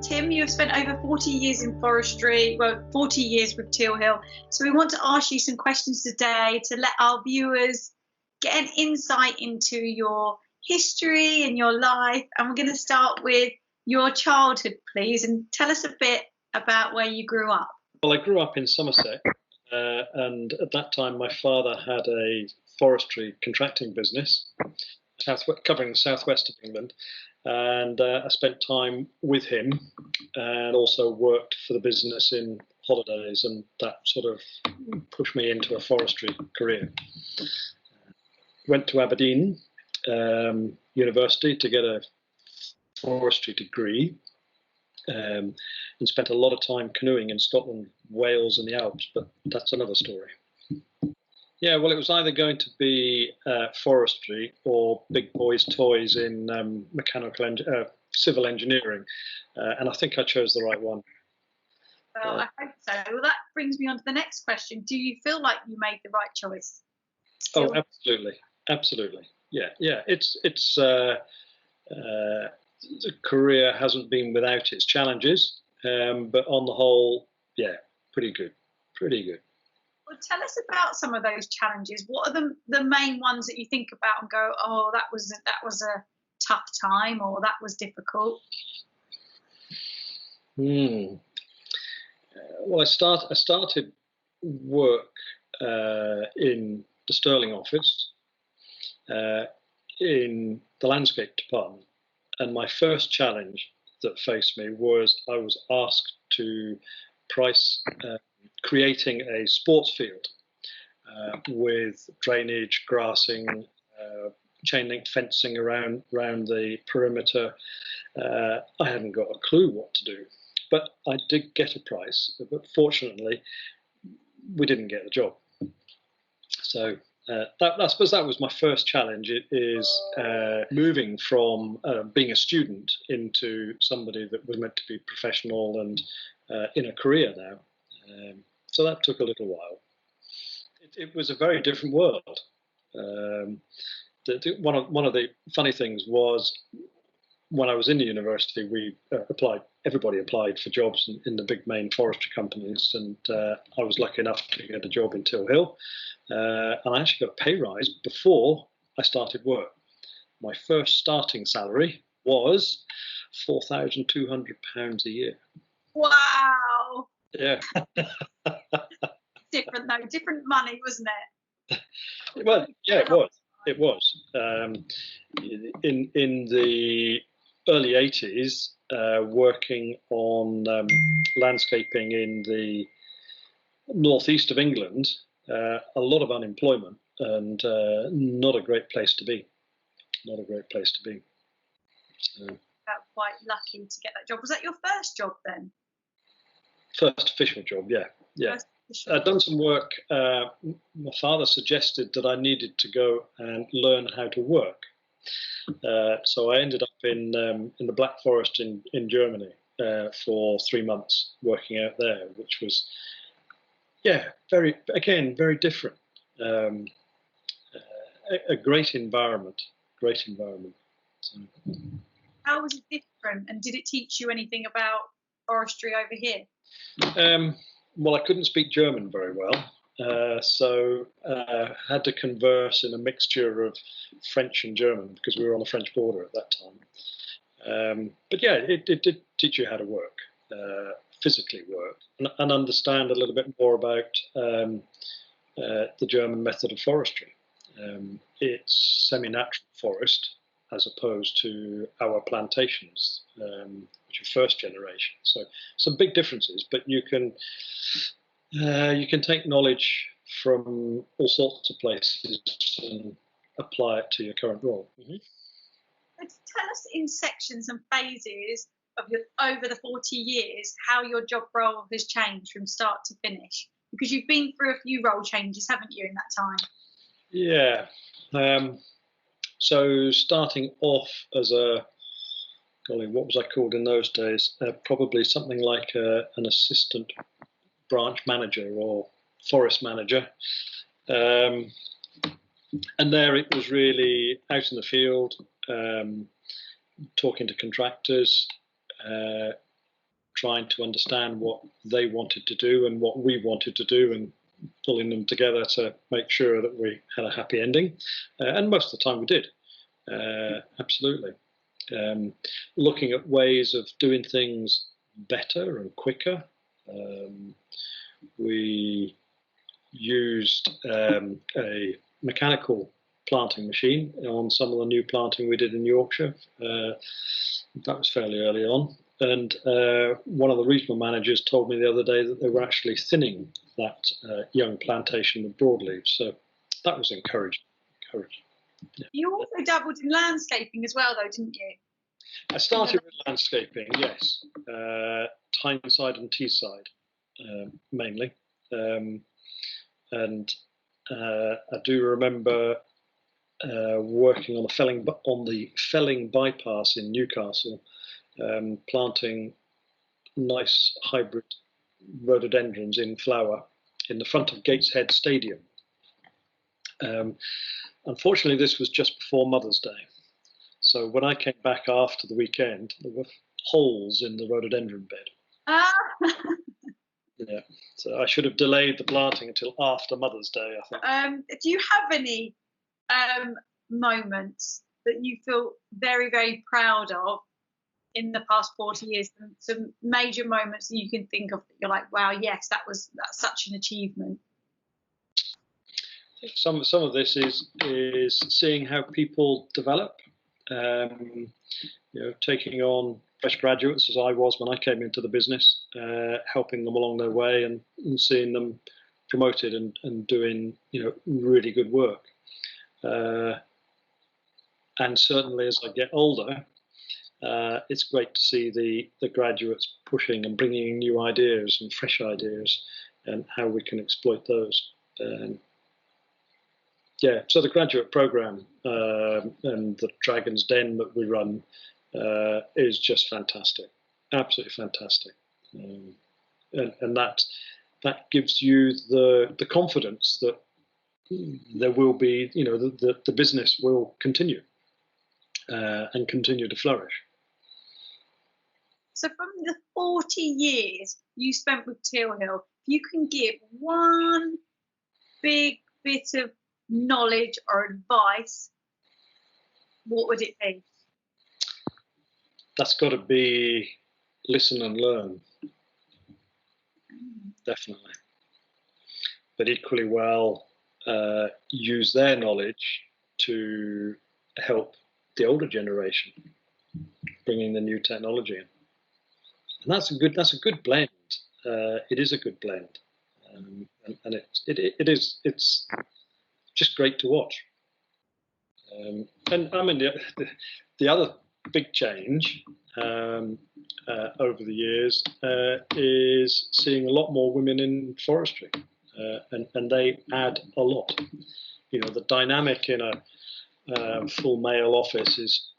Tim, you have spent over 40 years in forestry, well, 40 years with Tilhill. So we want to ask you some questions today to let our viewers get an insight into your history and your life. And we're going to start with your childhood, please, and tell us a bit about where you grew up. Well, I grew up in Somerset, and at that time my father had a forestry contracting business covering the southwest of England, and I spent time with him and also worked for the business in holidays, and that sort of pushed me into a forestry career. Went to Aberdeen University to get a forestry degree, and spent a lot of time canoeing in Scotland, Wales and the Alps, but that's another story. Yeah, well, it was either going to be forestry or big boys' toys in civil engineering, and I think I chose the right one. Well, I hope so. Well, that brings me on to the next question. Do you feel like you made the right choice? Oh, absolutely, absolutely. Yeah. The career hasn't been without its challenges, but on the whole, yeah, pretty good. Well, tell us about some of those challenges. What are the main ones that you think about and go, oh, that was a tough time, or that was difficult? Well, I started work in the Sterling office in the landscape department, and my first challenge that faced me was I was asked to price creating a sports field with drainage, grassing, chain link fencing around the perimeter. I hadn't got a clue what to do, but I did get a price. But fortunately, we didn't get the job. So I suppose that was my first challenge. It is moving from being a student into somebody that was meant to be professional and in a career now. So that took a little while. It was a very different world. One of the funny things was when I was in the university, we everybody applied for jobs in the big main forestry companies, and I was lucky enough to get a job in Tilhill, and I actually got a pay rise before I started work. My first starting salary was £4,200 a year. Wow. Yeah. Different though, different money, wasn't it? Well, yeah, it was. In the early 80s, working on landscaping in the northeast of England, a lot of unemployment, and not a great place to be. Not a great place to be. Felt quite lucky to get that job. Was that your first job then? First official job, yeah. I'd done some work. My father suggested that I needed to go and learn how to work. So I ended up in the Black Forest in Germany for 3 months working out there, which was, very different. A great environment. So. How was it different, and did it teach you anything about forestry over here? Well, I couldn't speak German very well, so had to converse in a mixture of French and German because we were on the French border at that time. But yeah, it did teach you how to work, physically work, and understand a little bit more about the German method of forestry. It's semi-natural forest as opposed to our plantations, which are first generation. So some big differences, but you can take knowledge from all sorts of places and apply it to your current role. Mm-hmm. Tell us in sections and phases of over the 40 years how your job role has changed from start to finish, because you've been through a few role changes, haven't you, in that time? Yeah. So starting off as what was I called in those days? Probably something like an assistant branch manager or forest manager. And there it was really out in the field, talking to contractors, trying to understand what they wanted to do and what we wanted to do, and pulling them together to make sure that we had a happy ending. And most of the time we did. Absolutely. Looking at ways of doing things better and quicker. We used a mechanical planting machine on some of the new planting we did in Yorkshire. That was fairly early on. And one of the regional managers told me the other day that they were actually thinning that young plantation with broadleaves. So that was encouraging. Yeah. You also dabbled in landscaping as well, though, didn't you? I started with landscaping, yes. Tyneside and Teesside, mainly. And I do remember working on the felling bypass in Newcastle, planting nice hybrid rhododendrons in flower in the front of Gateshead Stadium. Unfortunately, this was just before Mother's Day. So when I came back after the weekend, there were holes in the rhododendron bed. Ah. Yeah, so I should have delayed the planting until after Mother's Day, I think. Do you have any moments that you feel very, very proud of in the past 40 years? Some major moments that you can think of that you're like, wow, yes, that's such an achievement. Some of this is seeing how people develop. Taking on fresh graduates, as I was when I came into the business, helping them along their way and seeing them promoted and doing really good work. And certainly as I get older, it's great to see the graduates pushing and bringing in new ideas and fresh ideas and how we can exploit those. So the graduate program and the Dragon's Den that we run is just fantastic, absolutely fantastic, and that gives you the confidence that there will be, the business will continue and continue to flourish. So from the 40 years you spent with Tilhill, you can give one big bit of knowledge or advice, what would it be? That's got to be listen and learn, definitely. But equally well, use their knowledge to help the older generation, bringing the new technology in. And that's a good blend. It is a good blend, and it's just great to watch. And I mean the other big change over the years is seeing a lot more women in forestry, and they add a lot. The dynamic in a full male office is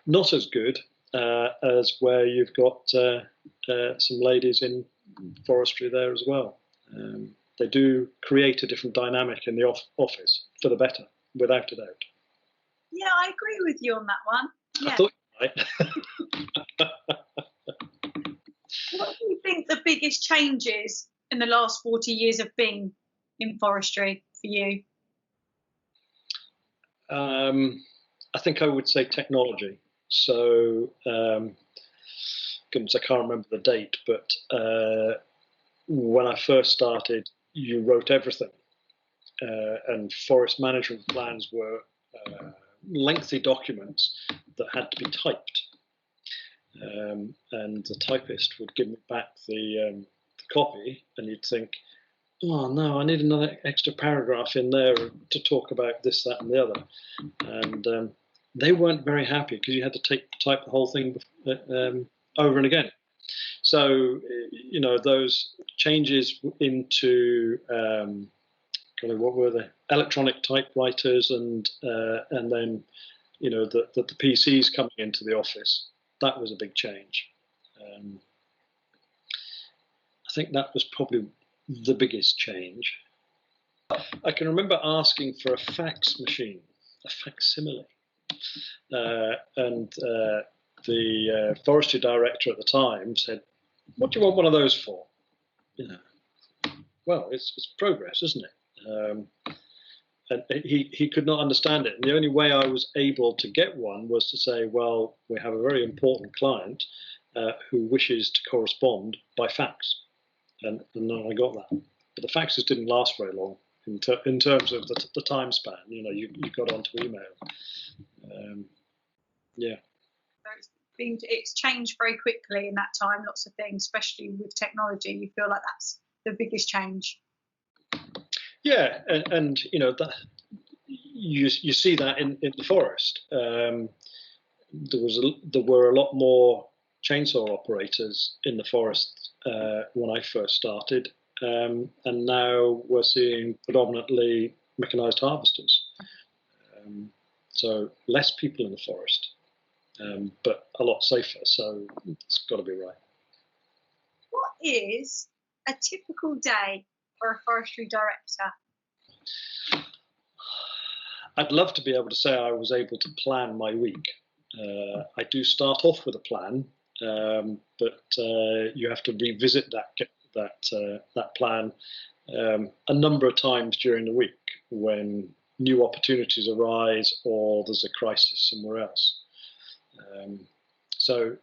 not as good as where you've got some ladies in forestry there as well. They do create a different dynamic in the office for the better, without a doubt. Yeah, I agree with you on that one. Yeah. I thought you might. What do you think the biggest changes in the last 40 years have been in forestry for you? I think I would say technology. So, goodness, I can't remember the date, but when I first started, you wrote everything, and forest management plans were lengthy documents that had to be typed, and the typist would give me back the copy, and you'd think, oh no, I need another extra paragraph in there to talk about this, that, and the other, and they weren't very happy because you had to type the whole thing over and again. So those changes into what were the electronic typewriters and then the PCs coming into the office, that was a big change. I think that was probably the biggest change. I can remember asking for a fax machine, a facsimile, and the forestry director at the time said, what do you want one of those for? You know, well, it's progress, isn't it? And he could not understand it. And the only way I was able to get one was to say, well, we have a very important client who wishes to correspond by fax. And then I got that. But the faxes didn't last very long in terms of the time span. You know, you got onto email. Yeah. So it's changed very quickly in that time, lots of things, especially with technology. You feel like that's the biggest change. Yeah, and you know that you see that in the forest. There were a lot more chainsaw operators in the forest when I first started, and now we're seeing predominantly mechanized harvesters. So less people in the forest, but a lot safer. So it's got to be right. What is a typical day for a forestry director? I'd love to be able to say I was able to plan my week. I do start off with a plan, but you have to revisit that plan a number of times during the week when new opportunities arise or there's a crisis somewhere else. So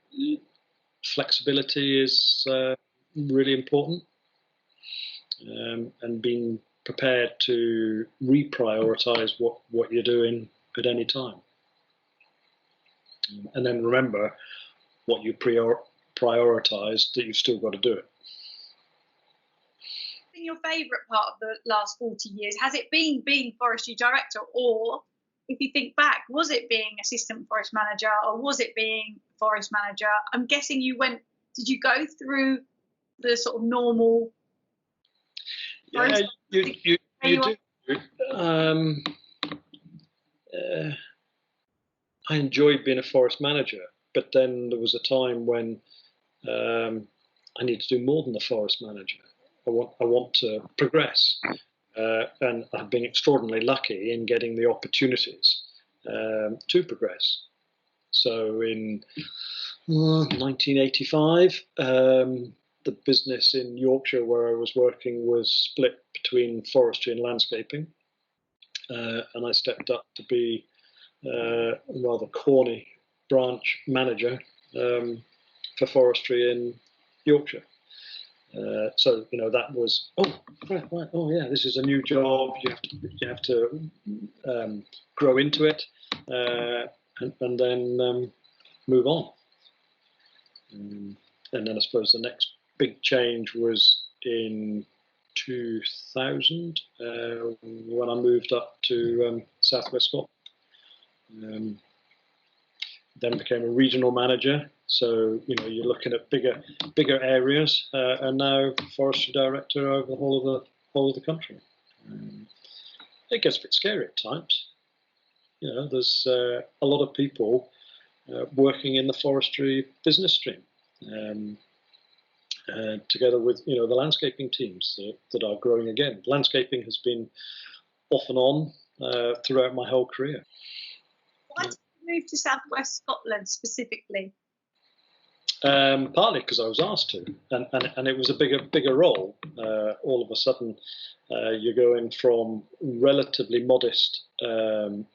flexibility is really important, and being prepared to reprioritize what you're doing at any time. And then remember what you prioritized, that you've still got to do it. Your favourite part of the last 40 years? Has it been being forestry director, or if you think back, was it being assistant forest manager, or was it being forest manager? I'm guessing did you go through the sort of normal? Yeah, you do. I enjoyed being a forest manager, but then there was a time when I need to do more than the forest manager. I want to progress, and I've been extraordinarily lucky in getting the opportunities to progress. So in 1985, the business in Yorkshire where I was working was split between forestry and landscaping, and I stepped up to be a rather corny branch manager for forestry in Yorkshire. So you know that was right. Oh yeah, this is a new job. You have to grow into it, and then move on. And then I suppose the next big change was in 2000 when I moved up to Southwest Scotland. Then became a regional manager. So you know you're looking at bigger areas, and now forestry director over the whole of the country. It gets a bit scary at times. You know, there's a lot of people working in the forestry business stream, together with the landscaping teams that are growing again. Landscaping has been off and on throughout my whole career. Why did you move to Southwest Scotland specifically? Partly because I was asked to, and it was a bigger role. All of a sudden, you're going from relatively modest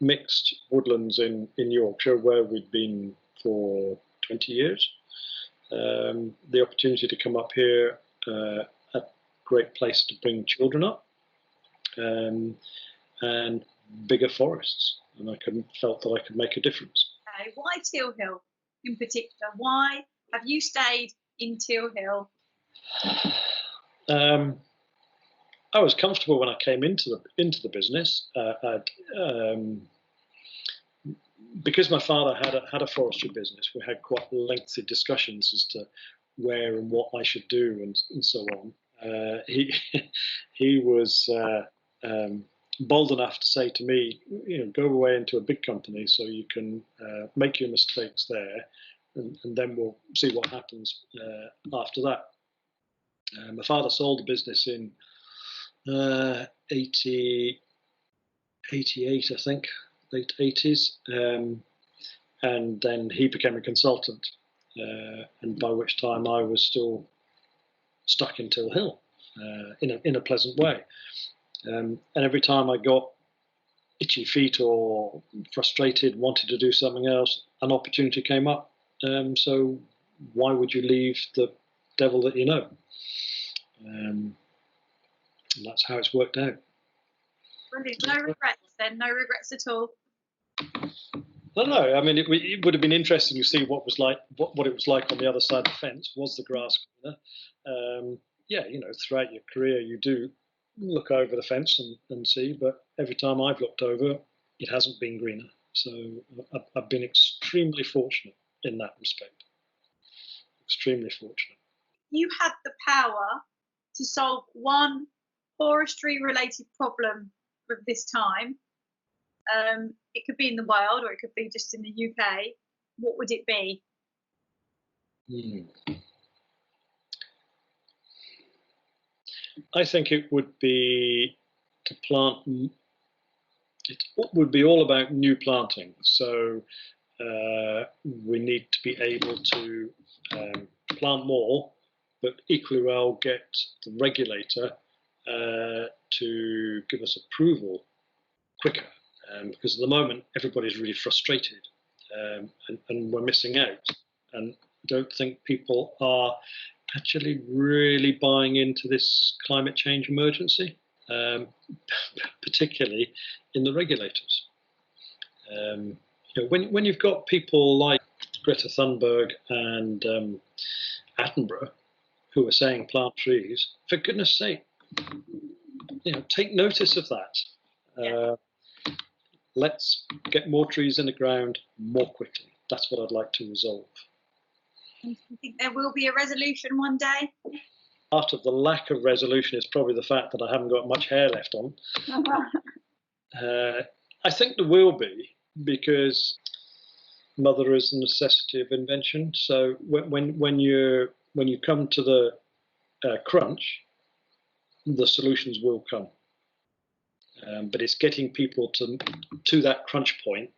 mixed woodlands in Yorkshire, where we'd been for 20 years. The opportunity to come up here, a great place to bring children up, and bigger forests, and I felt that I could make a difference. Why Tilhill in particular? Why have you stayed in Tilhill? I was comfortable when I came into the business. Because my father had a forestry business, we had quite lengthy discussions as to where and what I should do and so on. He was bold enough to say to me, go away into a big company so you can make your mistakes there, and then we'll see what happens after that. My father sold the business in 88, I think, late 80s, and then he became a consultant, and by which time I was still stuck in Tilhill in a pleasant way. And every time I got itchy feet or frustrated, wanted to do something else, an opportunity came up. So why would you leave the devil that you know? And that's how it's worked out. Brilliant. No regrets then? No regrets at all? I don't know. I mean, it would have been interesting to see what it was like on the other side of the fence. Was the grass greener? Yeah, throughout your career, you do look over the fence and see, but every time I've looked over, it hasn't been greener. So I've been extremely fortunate in that respect. Extremely fortunate. You had the power to solve one forestry-related problem with this time. It could be in the world or it could be just in the UK. What would it be? I think it would be to plant. It would be all about new planting. So we need to be able to plant more, but equally well get the regulator to give us approval quicker. Because at the moment everybody's really frustrated and we're missing out. And I don't think people are actually really buying into this climate change emergency, particularly in the regulators. When you've got people like Greta Thunberg and Attenborough who are saying plant trees, for goodness sake, take notice of that. Yeah. Let's get more trees in the ground more quickly. That's what I'd like to resolve. Do you think there will be a resolution one day? Part of the lack of resolution is probably the fact that I haven't got much hair left on. I think there will be, because mother is the necessity of invention. So when you come to the crunch, the solutions will come. But it's getting people to that crunch point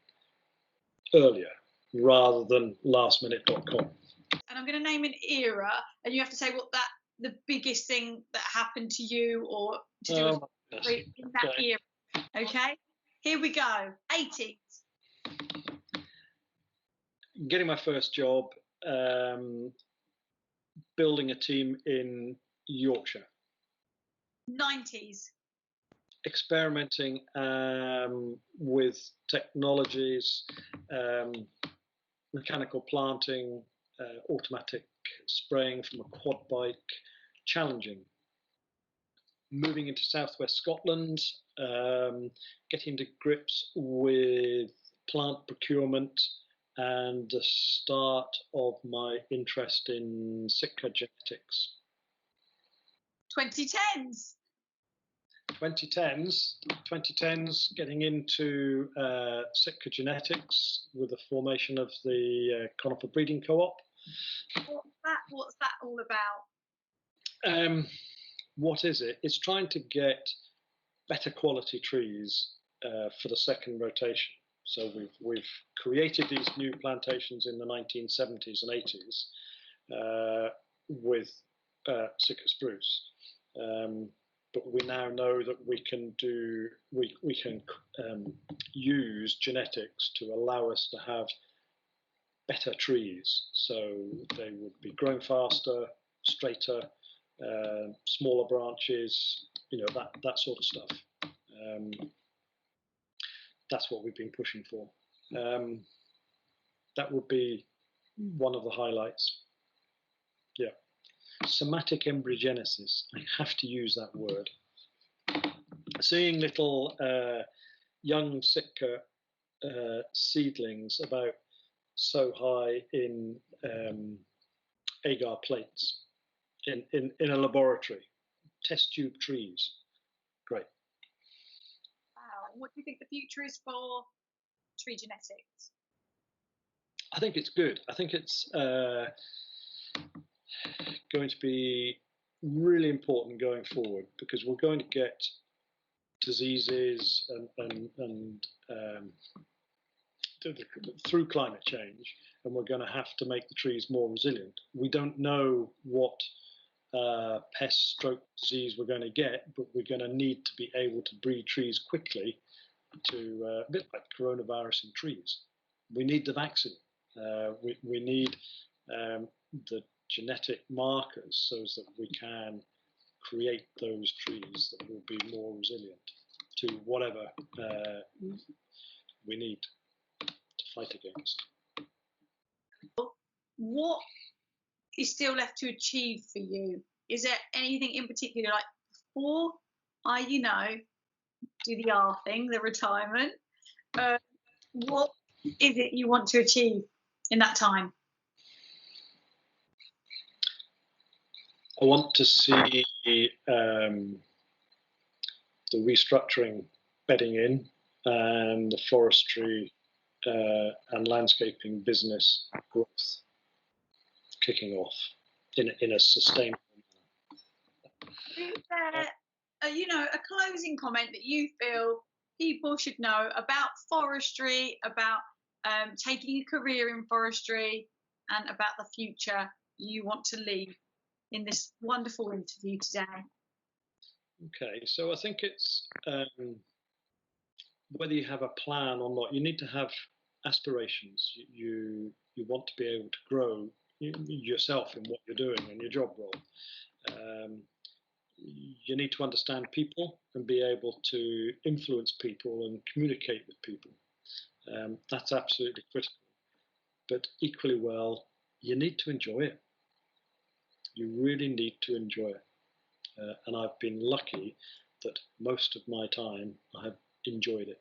earlier rather than lastminute.com. And I'm going to name an era, and you have to say what the biggest thing that happened to you or to do with in that era. Okay, here we go. 80s. Getting my first job, building a team in Yorkshire. 90s. Experimenting with technologies, mechanical planting, automatic spraying from a quad bike, challenging. Moving into southwest Scotland, getting to grips with plant procurement and the start of my interest in Sitka genetics. 2010s. 2010s, getting into Sitka genetics with the formation of the Conifer Breeding Co-op. What's that all about? What is it? It's trying to get better quality trees for the second rotation. So we've created these new plantations in the 1970s and 80s with Sitka spruce. But we now know that we can use genetics to allow us to have better trees. So they would be growing faster, straighter, smaller branches, that sort of stuff. That's what we've been pushing for. That would be one of the highlights. Yeah. Somatic embryogenesis. I have to use that word. Seeing little young Sitka seedlings about so high in agar plates in a laboratory, test tube trees. Great. Wow. What do you think the future is for tree genetics? I think it's good. I think it's going to be really important going forward, because we're going to get diseases and through climate change, and we're going to have to make the trees more resilient. We don't know what pest stroke disease we're going to get, but we're going to need to be able to breed trees quickly to a bit like coronavirus in trees. We need the vaccine. We need the genetic markers so that we can create those trees that will be more resilient to whatever we need to fight against. What is still left to achieve for you? Is there anything in particular, like before I, do the R thing, the retirement? What is it you want to achieve in that time? I want to see the restructuring bedding in and the forestry and landscaping business growth kicking off in a sustainable manner. Is there, a closing comment that you feel people should know about forestry, about taking a career in forestry, and about the future you want to leave in this wonderful interview today? Okay, so I think it's whether you have a plan or not, you need to have aspirations. You want to be able to grow yourself in what you're doing in your job role. You need to understand people and be able to influence people and communicate with people. That's absolutely critical. But equally well, you need to enjoy it. You really need to enjoy it. And I've been lucky that most of my time I have enjoyed it.